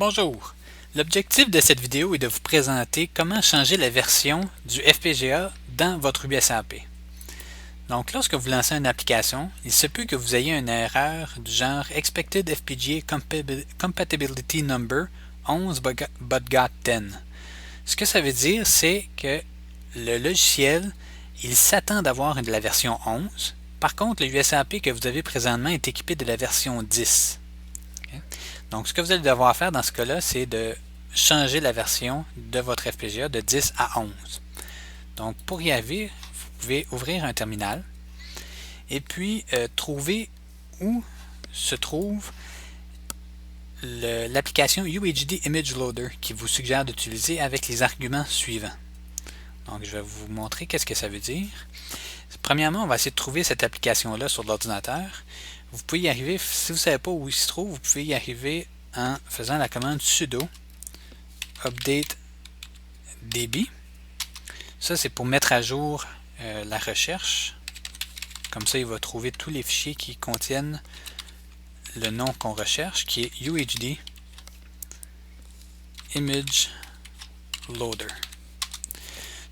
Bonjour! L'objectif de cette vidéo est de vous présenter comment changer la version du FPGA dans votre USAP. Donc, lorsque vous lancez une application, il se peut que vous ayez une erreur du genre Expected FPGA Compatibility Number 11 but got 10. Ce que ça veut dire, c'est que le logiciel, il s'attend d'avoir de la version 11. Par contre, le USAP que vous avez présentement est équipé de la version 10. Okay? Donc, ce que vous allez devoir faire dans ce cas-là, c'est de changer la version de votre FPGA de 10 à 11. Donc, pour y arriver, vous pouvez ouvrir un terminal et puis trouver où se trouve l'application UHD Image Loader qui vous suggère d'utiliser avec les arguments suivants. Donc, je vais vous montrer qu'est-ce que ça veut dire. Premièrement, on va essayer de trouver cette application-là sur l'ordinateur. Vous pouvez y arriver, si vous ne savez pas où il se trouve, vous pouvez y arriver en faisant la commande sudo update db. Ça, c'est pour mettre à jour la recherche. Comme ça, il va trouver tous les fichiers qui contiennent le nom qu'on recherche, qui est UHD Image Loader.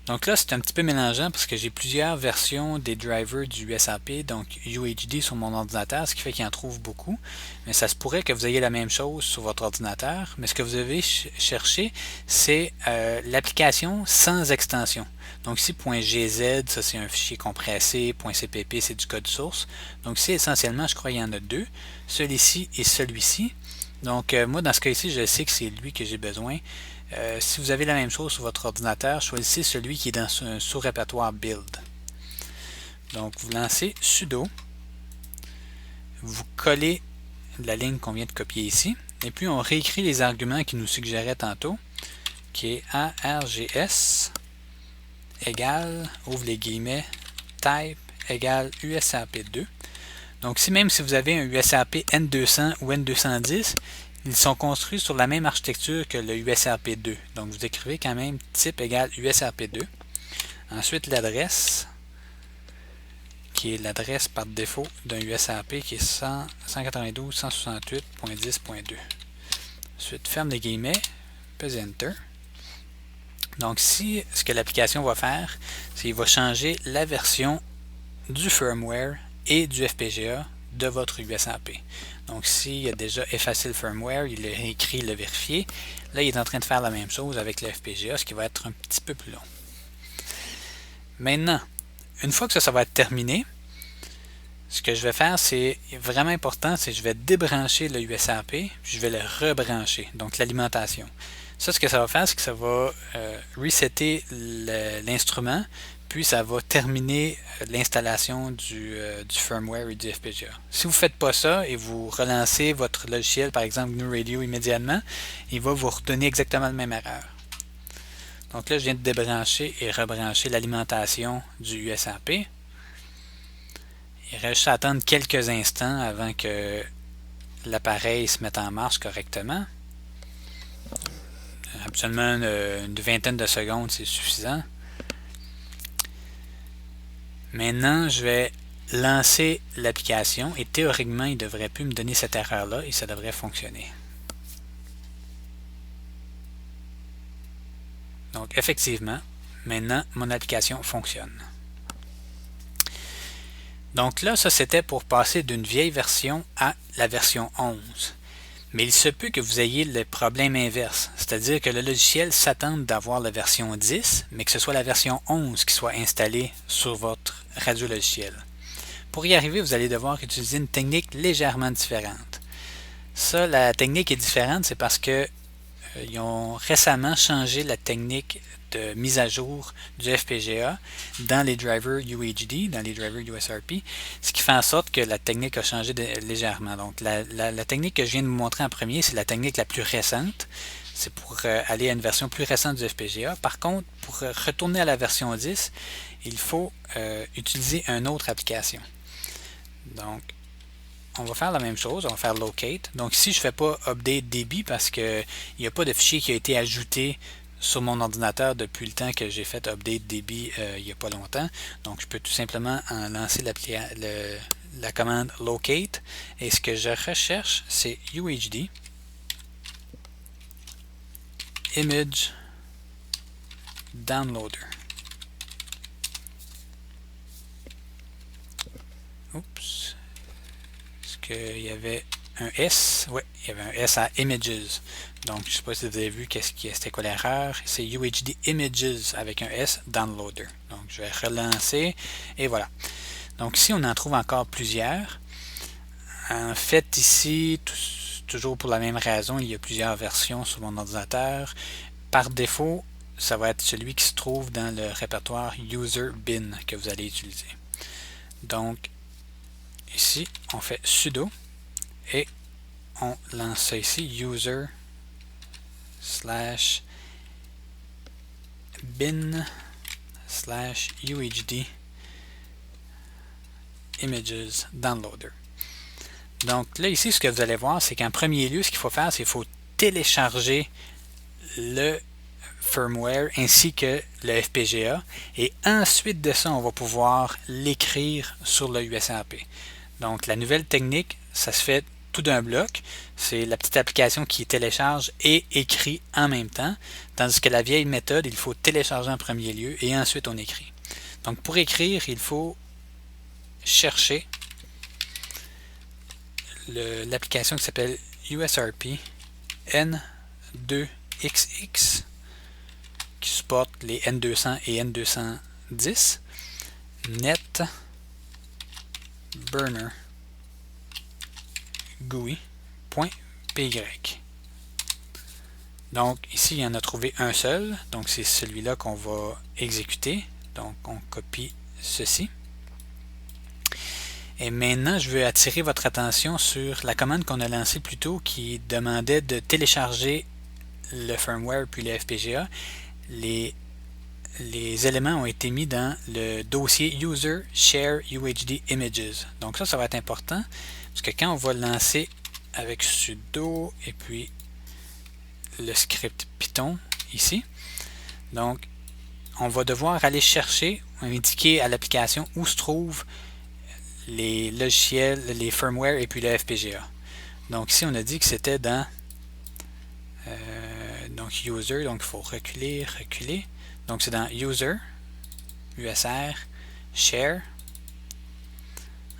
Donc là, c'est un petit peu mélangeant parce que j'ai plusieurs versions des drivers du USAP, donc UHD sur mon ordinateur, ce qui fait qu'il en trouve beaucoup. Mais ça se pourrait que vous ayez la même chose sur votre ordinateur. Mais ce que vous devez chercher, c'est l'application sans extension. Donc ici, .gz, ça c'est un fichier compressé, .cpp, c'est du code source. Donc c'est essentiellement, je crois, il y en a deux. Celui-ci et celui-ci. Donc moi, dans ce cas-ci, je sais que c'est lui que j'ai besoin. Si vous avez la même chose sur votre ordinateur, choisissez celui qui est dans un sous-répertoire Build. Donc, vous lancez sudo, vous collez la ligne qu'on vient de copier ici, et puis on réécrit les arguments qui nous suggéraient tantôt, qui est args égale, ouvre les guillemets, type égale USAP2. Donc, même si vous avez un USAP N200 ou N210, ils sont construits sur la même architecture que le USRP2. Donc, vous écrivez quand même type égale USRP2. Ensuite, l'adresse, qui est l'adresse par défaut d'un USRP, qui est 192.168.10.2. Ensuite, ferme les guillemets, pèse Enter. Donc, ici, ce que l'application va faire, c'est qu'il va changer la version du firmware et du FPGA de votre USAP. Donc ici, il a déjà effacé le firmware, il l'a écrit, il l'a vérifié. Là, il est en train de faire la même chose avec le FPGA, ce qui va être un petit peu plus long. Maintenant, une fois que ça va être terminé, ce que je vais faire, c'est vraiment important, c'est que je vais débrancher le USAP, puis je vais le rebrancher, donc l'alimentation. Ça, ce que ça va faire, c'est que ça va resetter l'instrument, puis ça va terminer l'installation du firmware et du FPGA. Si vous ne faites pas ça et vous relancez votre logiciel, par exemple GNU Radio immédiatement, il va vous redonner exactement la même erreur. Donc là, je viens de débrancher et rebrancher l'alimentation du USAP. Il reste juste à attendre quelques instants avant que l'appareil se mette en marche correctement. Habituellement, une vingtaine de secondes, c'est suffisant. Maintenant, je vais lancer l'application et théoriquement, il ne devrait plus me donner cette erreur-là et ça devrait fonctionner. Donc, effectivement, maintenant, mon application fonctionne. Donc là, ça c'était pour passer d'une vieille version à la version 11. Mais il se peut que vous ayez le problème inverse, c'est-à-dire que le logiciel s'attende d'avoir la version 10, mais que ce soit la version 11 qui soit installée sur votre radio-logiciel. Pour y arriver, vous allez devoir utiliser une technique légèrement différente. Ça, la technique est différente, c'est parce que ils ont récemment changé la technique de mise à jour du FPGA dans les drivers UHD, dans les drivers USRP, ce qui fait en sorte que la technique a changé légèrement. Donc, la technique que je viens de vous montrer en premier, c'est la technique la plus récente. C'est pour aller à une version plus récente du FPGA. Par contre, pour retourner à la version 10, il faut utiliser une autre application. Donc, on va faire la même chose, on va faire locate. Donc ici, je ne fais pas update db parce qu'il n'y a pas de fichier qui a été ajouté sur mon ordinateur depuis le temps que j'ai fait update db il n'y a pas longtemps. Donc je peux tout simplement lancer la commande locate et ce que je recherche, c'est UHD image downloader. Oups. Est-ce qu'il y avait un S? Oui, il y avait un S à Images. Donc, je ne sais pas si vous avez vu c'était quoi l'erreur. C'est UHD Images avec un S Downloader. Donc, je vais relancer et voilà. Donc, ici, on en trouve encore plusieurs. En fait, ici, toujours pour la même raison, il y a plusieurs versions sur mon ordinateur. Par défaut, ça va être celui qui se trouve dans le répertoire User Bin que vous allez utiliser. Donc, ici, on fait sudo et on lance ça ici, user /bin /uhd images downloader. Donc là, ici, ce que vous allez voir, c'est qu'en premier lieu, ce qu'il faut faire, c'est qu'il faut télécharger le firmware ainsi que le FPGA et ensuite de ça, on va pouvoir l'écrire sur le USAP. Donc la nouvelle technique, ça se fait tout d'un bloc. C'est la petite application qui télécharge et écrit en même temps, tandis que la vieille méthode, il faut télécharger en premier lieu et ensuite on écrit. Donc pour écrire, il faut chercher l'application qui s'appelle USRP N2XX qui supporte les N200 et N210 net burner GUI.py. Donc ici il y en a trouvé un seul, donc c'est celui-là qu'on va exécuter. Donc on copie ceci. Et maintenant je veux attirer votre attention sur la commande qu'on a lancée plus tôt qui demandait de télécharger le firmware puis le FPGA. Les éléments ont été mis dans le dossier user share UHD images. Donc ça va être important parce que quand on va le lancer avec sudo et puis le script Python ici, donc on va devoir aller chercher, indiquer à l'application où se trouvent les logiciels, les firmware et puis le FPGA. Donc ici on a dit que c'était dans donc user, donc il faut reculer. Donc c'est dans user, USR, share.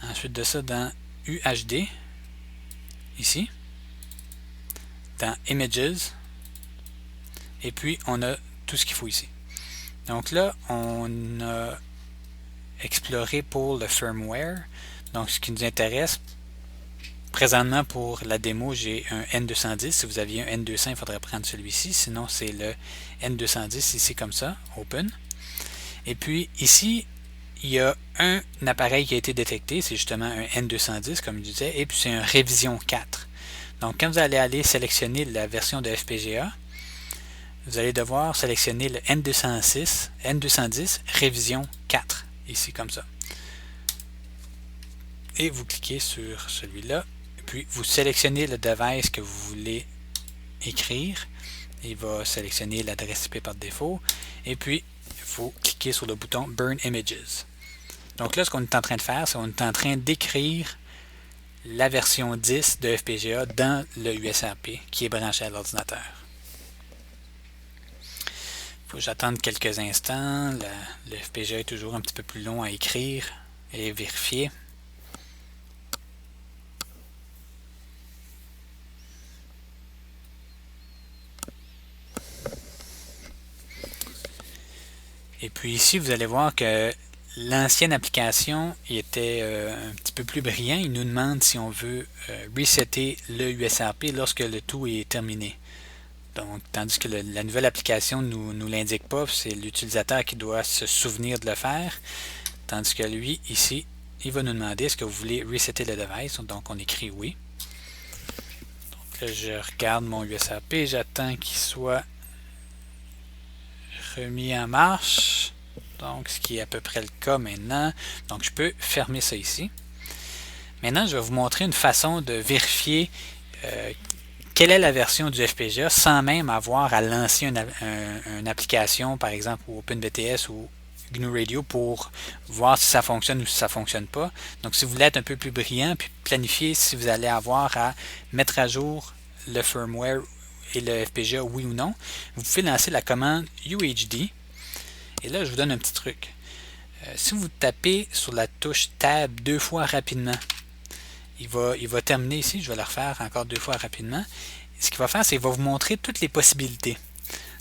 Ensuite de ça dans UHD, ici. Dans images. Et puis on a tout ce qu'il faut ici. Donc là, on a exploré pour le firmware. Donc ce qui nous intéresse, présentement pour la démo, j'ai un N210. Si vous aviez un N200, il faudrait prendre celui-ci. Sinon, c'est le N210 ici comme ça, open. Et puis ici, il y a un appareil qui a été détecté. C'est justement un N210, comme je disais. Et puis c'est un révision 4. Donc quand vous allez aller sélectionner la version de FPGA, vous allez devoir sélectionner le N210 révision 4. Ici comme ça. Et vous cliquez sur celui-là. Puis vous sélectionnez le device que vous voulez écrire. Il va sélectionner l'adresse IP par défaut. Et puis, vous cliquez sur le bouton Burn Images. Donc là, ce qu'on est en train de faire, c'est qu'on est en train d'écrire la version 10 de FPGA dans le USAP qui est branché à l'ordinateur. Il faut que j'attende quelques instants. Le FPGA est toujours un petit peu plus long à écrire et vérifier. Et puis ici, vous allez voir que l'ancienne application était un petit peu plus brillant. Il nous demande si on veut resetter le USAP lorsque le tout est terminé. Donc, tandis que la nouvelle application ne nous l'indique pas, c'est l'utilisateur qui doit se souvenir de le faire. Tandis que lui, ici, il va nous demander est-ce que vous voulez resetter le device. Donc, on écrit oui. Donc là, je regarde mon USAP, j'attends qu'il soit remis en marche. Donc, ce qui est à peu près le cas maintenant. Donc, je peux fermer ça ici. Maintenant, je vais vous montrer une façon de vérifier quelle est la version du FPGA sans même avoir à lancer une application, par exemple, ou OpenBTS ou GNU Radio pour voir si ça fonctionne ou si ça ne fonctionne pas. Donc, si vous voulez être un peu plus brillant, puis planifier si vous allez avoir à mettre à jour le firmware et le FPGA oui ou non, vous pouvez lancer la commande UHD. Et là, je vous donne un petit truc. Si vous tapez sur la touche Tab 2 fois rapidement, il va terminer ici. Je vais le refaire encore 2 fois rapidement. Ce qu'il va faire, c'est qu'il va vous montrer toutes les possibilités.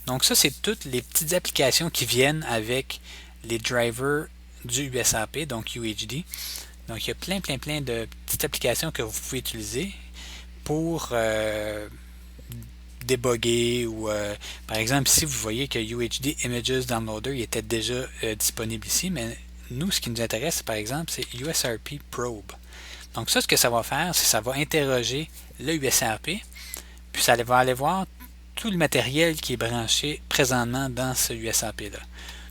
Donc ça, c'est toutes les petites applications qui viennent avec les drivers du USAP, donc UHD. Donc il y a plein de petites applications que vous pouvez utiliser pour débugger ou par exemple ici vous voyez que UHD Images Downloader il était déjà disponible ici, mais nous ce qui nous intéresse par exemple c'est USRP Probe. Donc ça, ce que ça va faire, c'est que ça va interroger le USRP, puis ça va aller voir tout le matériel qui est branché présentement dans ce USAP-là.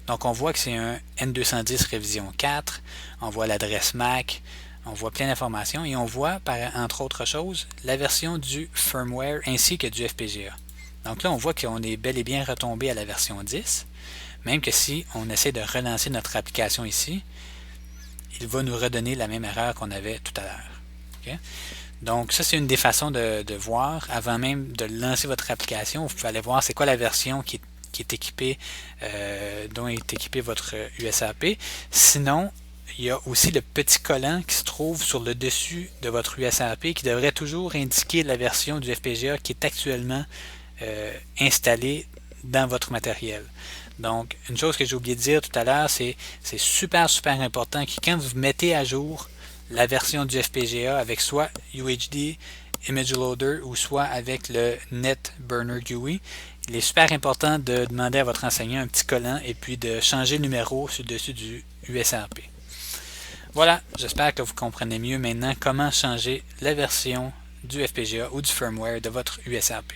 Donc on voit que c'est un N210 révision 4, on voit l'adresse MAC, on voit plein d'informations et on voit, entre autres choses, la version du firmware ainsi que du FPGA. Donc là, on voit qu'on est bel et bien retombé à la version 10, même que si on essaie de relancer notre application ici, il va nous redonner la même erreur qu'on avait tout à l'heure. Okay? Donc ça, c'est une des façons de voir. Avant même de lancer votre application, vous pouvez aller voir c'est quoi la version qui est équipée, dont est équipé votre USAP. Sinon, il y a aussi le petit collant qui se trouve sur le dessus de votre USAP qui devrait toujours indiquer la version du FPGA qui est actuellement installée dans votre matériel. Donc, une chose que j'ai oublié de dire tout à l'heure, c'est super important que quand vous mettez à jour la version du FPGA avec soit UHD Image Loader ou soit avec le Net Burner GUI, il est super important de demander à votre enseignant un petit collant et puis de changer le numéro sur le dessus du USAP. Voilà, j'espère que vous comprenez mieux maintenant comment changer la version du FPGA ou du firmware de votre USAP.